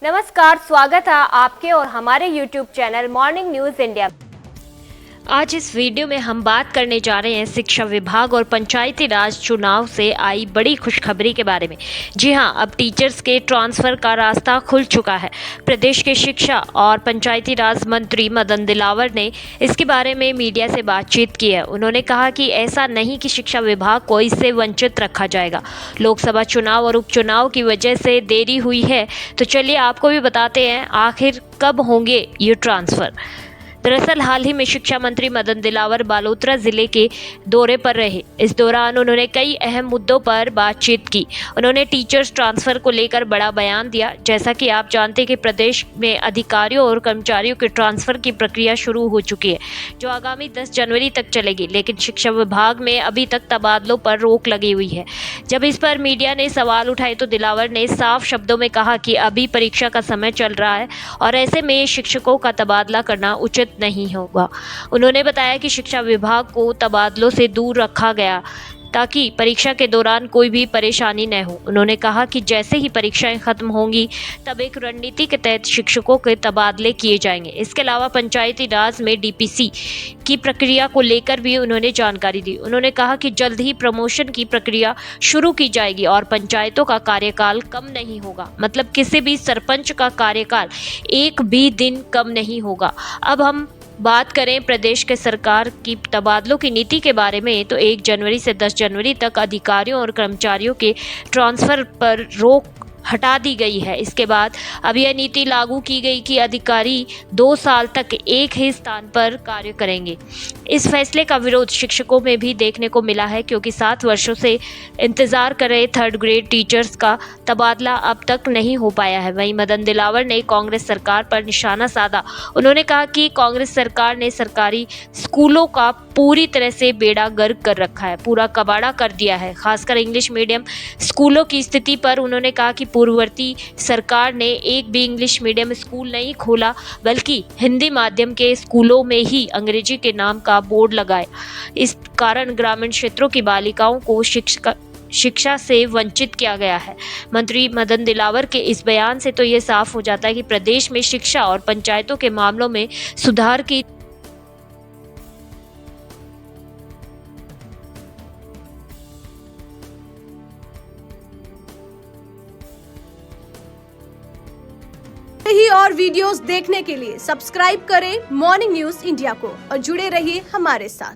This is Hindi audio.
नमस्कार, स्वागत है आपके और हमारे YouTube channel morning news India. आज इस वीडियो में हम बात करने जा रहे हैं शिक्षा विभाग और पंचायती राज चुनाव से आई बड़ी खुशखबरी के बारे में। जी हां, अब टीचर्स के ट्रांसफ़र का रास्ता खुल चुका है। प्रदेश के शिक्षा और पंचायती राज मंत्री मदन दिलावर ने इसके बारे में मीडिया से बातचीत की है। उन्होंने कहा कि ऐसा नहीं कि शिक्षा विभाग को इससे वंचित रखा जाएगा। लोकसभा चुनाव और उपचुनाव की वजह से देरी हुई है, तो चलिए आपको भी बताते हैं आखिर कब होंगे ये ट्रांसफ़र। दरअसल हाल ही में शिक्षा मंत्री मदन दिलावर बालोतरा जिले के दौरे पर रहे। इस दौरान उन्होंने कई अहम मुद्दों पर बातचीत की। उन्होंने टीचर्स ट्रांसफर को लेकर बड़ा बयान दिया। जैसा कि आप जानते हैं कि प्रदेश में अधिकारियों और कर्मचारियों के ट्रांसफर की प्रक्रिया शुरू हो चुकी है, जो आगामी 10 जनवरी तक चलेगी। लेकिन शिक्षा विभाग में अभी तक तबादलों पर रोक लगी हुई है। जब इस पर मीडिया ने सवाल उठाए तो दिलावर ने साफ शब्दों में कहा कि अभी परीक्षा का समय चल रहा है और ऐसे में शिक्षकों का तबादला करना उचित नहीं होगा। उन्होंने बताया कि शिक्षा विभाग को तबादलों से दूर रखा गया ताकि परीक्षा के दौरान कोई भी परेशानी न हो। उन्होंने कहा कि जैसे ही परीक्षाएं खत्म होंगी तब एक रणनीति के तहत शिक्षकों के तबादले किए जाएंगे। इसके अलावा पंचायती राज में डीपीसी की प्रक्रिया को लेकर भी उन्होंने जानकारी दी। उन्होंने कहा कि जल्द ही प्रमोशन की प्रक्रिया शुरू की जाएगी और पंचायतों का कार्यकाल कम नहीं होगा। मतलब किसी भी सरपंच का कार्यकाल एक भी दिन कम नहीं होगा। अब हम बात करें प्रदेश के सरकार की तबादलों की नीति के बारे में, तो 1 जनवरी से 10 जनवरी तक अधिकारियों और कर्मचारियों के ट्रांसफ़र पर रोक हटा दी गई है। इसके बाद अब यह नीति लागू की गई कि अधिकारी 2 साल तक एक ही स्थान पर कार्य करेंगे। इस फैसले का विरोध शिक्षकों में भी देखने को मिला है, क्योंकि 7 वर्षों से इंतजार कर रहे 3rd ग्रेड टीचर्स का तबादला अब तक नहीं हो पाया है। वहीं मदन दिलावर ने कांग्रेस सरकार पर निशाना साधा। उन्होंने कहा कि कांग्रेस सरकार ने सरकारी स्कूलों का पूरी तरह से बेड़ा गर्क कर रखा है, पूरा कबाड़ा कर दिया है। खासकर इंग्लिश मीडियम स्कूलों की स्थिति पर उन्होंने कहा कि पूर्ववर्ती सरकार ने एक भी इंग्लिश मीडियम स्कूल नहीं खोला, बल्कि हिंदी माध्यम के स्कूलों में ही अंग्रेजी के नाम का बोर्ड लगाया। इस कारण ग्रामीण क्षेत्रों की बालिकाओं को शिक्षा से वंचित किया गया है। मंत्री मदन दिलावर के इस बयान से तो ये साफ हो जाता है कि प्रदेश में शिक्षा और पंचायतों के मामलों में सुधार की ही और वीडियोस देखने के लिए सब्सक्राइब करें मॉर्निंग न्यूज़ इंडिया को और जुड़े रहिए हमारे साथ।